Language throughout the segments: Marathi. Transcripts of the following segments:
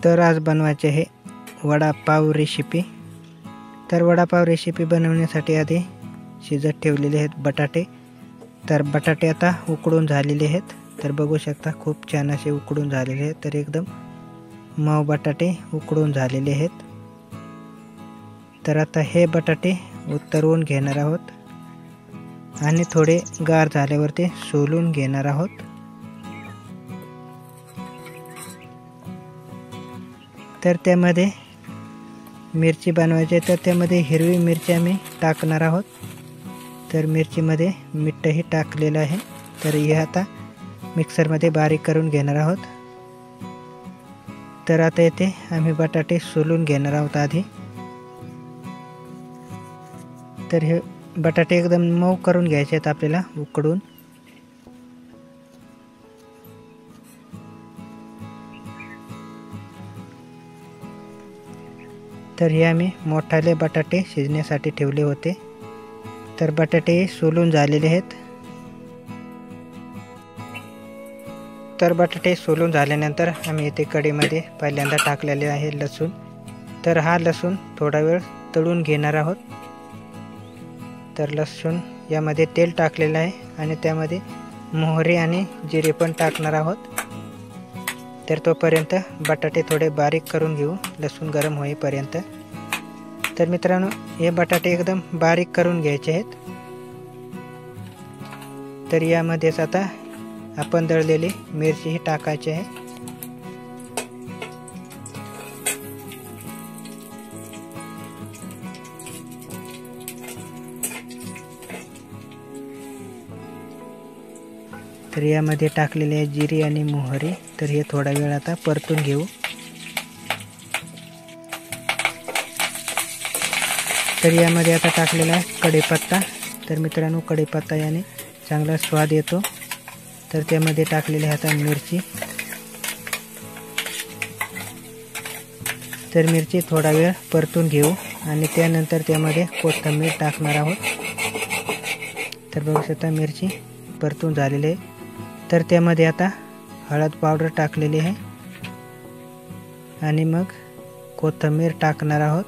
तर आज बनवायचे आहे वडापाव रेसिपी। तर वडापाव रेसिपी बनवण्यासाठी आधी शिजत ठेवलेले आहेत बटाटे। तर बटाटे आता उकडून झालेले आहेत। तर बघू शकता खूप छान असे उकडून झालेले आहेत। तर एकदम मऊ बटाटे उकडून झालेले आहेत। तर आता हे बटाटे उतरवून घेणार आहोत आणि थोडे गार झाल्यावर ते सोलून घेणार आहोत। तर त्यामध्ये मिरची बनवायची तर त्यामध्ये हिरवी मिरची आम्ही टाकणार आहोत। तर मिरचीमध्ये मीठही टाकलेलं आहे। तर हे आता मिक्सरमध्ये बारीक करून घेणार आहोत। तर आता येथे आम्ही बटाटे सोलून घेणार आहोत आधी। तर हे बटाटे एकदम मऊ करून घ्यायचे आहेत आपल्याला उकडून। तर हे आम्ही मोठाले बटाटे शिजण्यासाठी ठेवले होते। तर बटाटे सोलून झालेले आहेत। तर बटाटे सोलून झाल्यानंतर आम्ही इथे कढईमध्ये पहिल्यांदा टाकलेले आहे लसूण। तर हा लसूण थोडा वेळ तळून घेणार आहोत। तर लसूण यामध्ये तेल टाकलेलं आहे आणि त्यामध्ये मोहरी आणि जिरे पण टाकणार आहोत। तर तोपर्यंत बटाटे थोडे बारीक करून घेऊ लसूण गरम होईपर्यंत। तर मित्रांनो हे बटाटे एकदम बारीक करून घ्यायचे आहेत। तर यामध्येच आता आपण दळलेली मिरची ही टाकायची आहे। तर यामध्ये टाकलेले आहे जिरे आणि मोहरी। तर हे थोडा वेळ आता परतून घेऊ। तर यामध्ये आता टाकलेला आहे कढीपत्ता। तर मित्रांनो कढीपत्ता याने चांगला स्वाद येतो। तर त्यामध्ये टाकलेली आहे आता मिरची। तर मिरची थोडा वेळ परतून घेऊ आणि त्यानंतर त्यामध्ये कोथिंबीर टाकणार आहोत। तर बघू शकता मिरची परतून झालेली आहे। तर त्यामध्ये आता हळद पावडर टाकलेली आहे आणि मग कोथिंबीर टाकणार आहोत।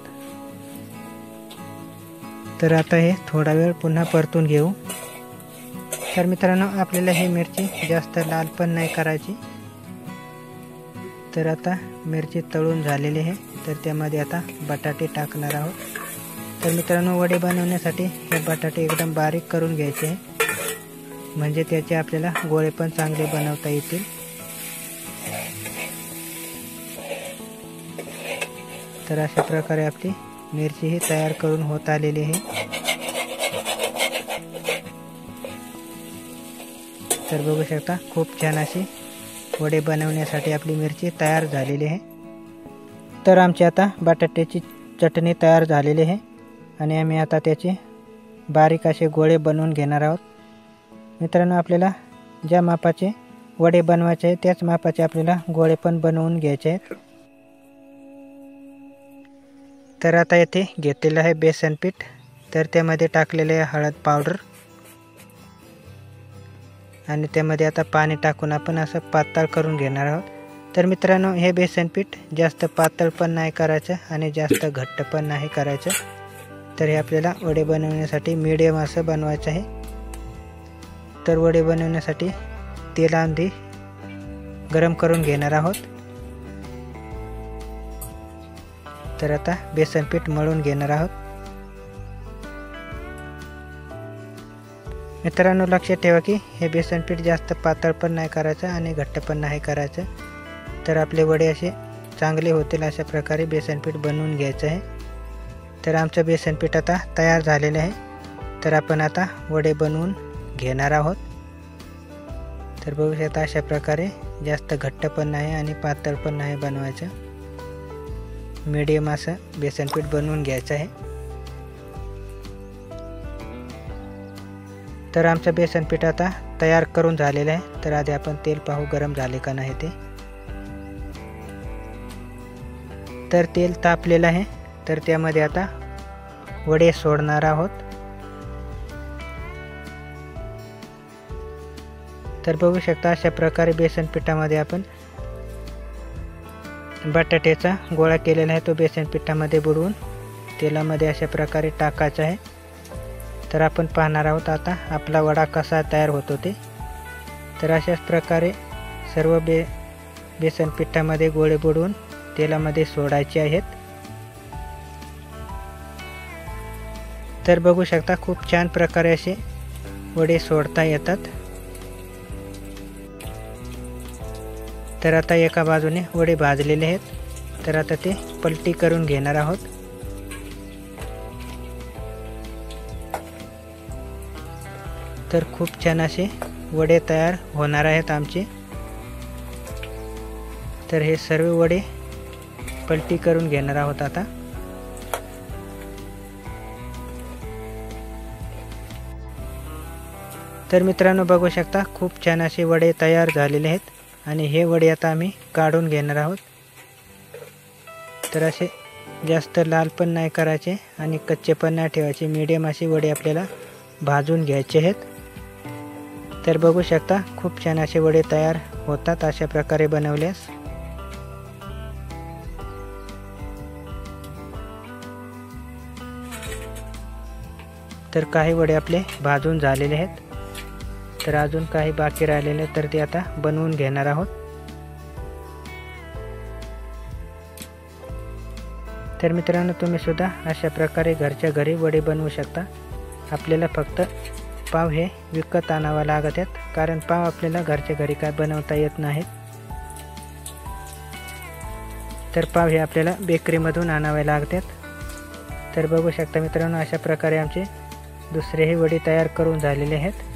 तर आता हे थोडा वेळ पुन्हा परतून घेऊ। तर मित्रांनो आपल्याला ही मिरची जास्त लाल पण नाही करायची। तर आता मिरची तळून झालेली आहे। तर त्यामध्ये आता बटाटे टाकणार आहोत। तर मित्रांनो वडे बनवण्यासाठी हे बटाटे एकदम बारीक करून घ्यायचे आहे, म्हणजे त्याचे आपल्याला गोळे पण चांगले बनवता येतील। तर अशा प्रकारे आपली मिरची ही तयार करून होत आलेली आहे। तर बघू शकता खूप छान अशी वडे बनवण्यासाठी आपली मिरची तयार झालेली आहे। तर आमची आता बटाट्याची चटणी तयार झालेली आहे आणि आम्ही आता त्याचे बारीक असे गोळे बनवून घेणार आहोत। मित्रांनो आपल्याला ज्या मापाचे वडे बनवायचे आहेत त्याच मापाचे आपल्याला गोळे पण बनवून घ्यायचे आहेत। तर आता येथे घेतलेलं आहे बेसन पीठ। तर त्यामध्ये टाकलेले आहे हळद पावडर आणि त्यामध्ये आता पाणी टाकून आपण असं पातळ करून घेणार आहोत। तर मित्रांनो हे बेसन पीठ जास्त पातळ पण नाही करायचं आणि जास्त घट्ट पण नाही करायचं। तर हे आपल्याला वडे बनवण्यासाठी मीडियम असं बनवायचं आहे। तर वडे बनवण्यासाठी तेल आधी गरम करून घेणार आहोत। तर आता बेसन पीठ मळून घेणार आहोत। मित्रांनो लक्षात ठेवा की हे बेसन पीठ जास्त पातळ पण नाही करायचं आणि घट्ट पण नाही करायचं। तर आपले वडे असे चांगले होतील अशा प्रकारे बेसन पीठ बनवून घ्यायचं आहे। तर आमचं बेसन पीठ आता तयार झालेलं आहे। तर आपण आता वडे बनवून घेणार आहोत। तर बघू शकता अशा प्रकारे जास्त घट्ट पण नाही आणि पातळ पण नाही बनवायचं, मीडियम असं बेसन पीठ बनवून घ्यायचं आहे। तर आमचं बेसन पीठ आता तयार करून झालेलं आहे। तर आधी आपण तेल पाहू गरम झाले का नाही ते। तर तेल तापलेलं आहे। तर त्यामध्ये आता वडे सोडणार आहोत। तर बघू शकता अशा प्रकारे बेसन पिठामध्ये आपण बटाट्याचा गोळा केलेला आहे तो बेसन पिठामध्ये बुडवून तेलामध्ये अशा प्रकारे टाकायचा आहे। तर आपण पाहणार आहोत आता आपला वडा कसा तयार होतो ते। तर अशाच प्रकारे सर्व बेसन पिठामध्ये गोळे बुडवून तेलामध्ये सोडायचे आहेत। तर बघू शकता खूप छान प्रकारे असे वडे सोडता येतात। तर आता एका बाजूने वडे भाजलेले आहेत, तर आता ते पलटी करून घेणार आहोत। तर खूप छान असे वडे तयार होणार आहेत आमचे। तर हे सर्व वडे पलटी करून घेणार आहोत आता। तर मित्रांनो बघू शकता खूप छान असे वडे तयार झालेले आहेत आणि हे वडे आता आम्ही काढून घेणार आहोत। तर असे जास्त लाल पण नाही करायचे आणि कच्चे पण नाही ठेवायचे, मीडियम असे वडे आपल्याला भाजून घ्यायचे आहेत। तर बघू शकता खूप छान असे वडे तयार होतात अशा प्रकारे बनवल्यास। तर काही वडे आपले भाजून झालेले आहेत, तर अजून काही बाकी राहिलेले तर ते आता बनवून घेणार आहोत। तर मित्रांनो तुम्ही सुद्धा अशा प्रकारे घरच्या घरी वडे बनवू शकता। आपल्याला फक्त पाव हे विकत आणावा लागत आहेत, कारण पाव आपल्याला घरच्या घरी काय बनवता येत नाहीत। तर पाव हे आपल्याला बेकरीमधून आणावे लागतात। तर बघू शकता मित्रांनो अशा प्रकारे आमचे दुसरेही वडे तयार करून झालेले आहेत।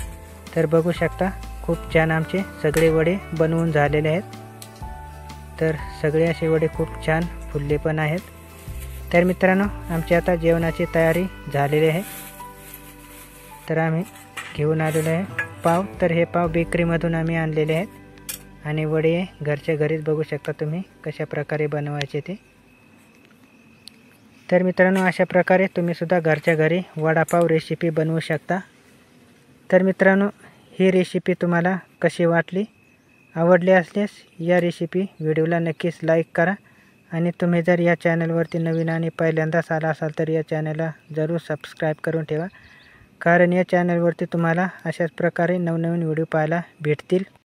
तर बघू शकता खूप छान आमचे सगळे वडे बनवून झालेले आहेत। तर सगळे असे वडे खूप छान फुलले पण आहेत। तर मित्रांनो आमची आता जेवणाची तयारी झालेली आहे। तर आम्ही घेऊन आलेलो आहे पाव। तर हे पाव बेकरीमधून आम्ही आणलेले आहेत आणि वडे घरच्या घरीच बघू शकता तुम्ही कशा प्रकारे बनवायचे ते। तर मित्रांनो अशा प्रकारे तुम्ही सुद्धा घरच्या घरी वडापाव रेसिपी बनवू शकता। तर मित्रांनो ही रेसिपी तुम्हाला कशी वाटली, आवडली असल्यास या रेसिपी व्हिडिओला नक्कीच लाईक करा आणि तुम्ही जर या चॅनलवरती नवीन आणि पहिल्यांदाच आला असाल तर या चॅनलला जरूर सबस्क्राईब करून ठेवा, कारण या चॅनलवरती तुम्हाला अशाच प्रकारे नवनवीन व्हिडिओ पाहायला भेटतील।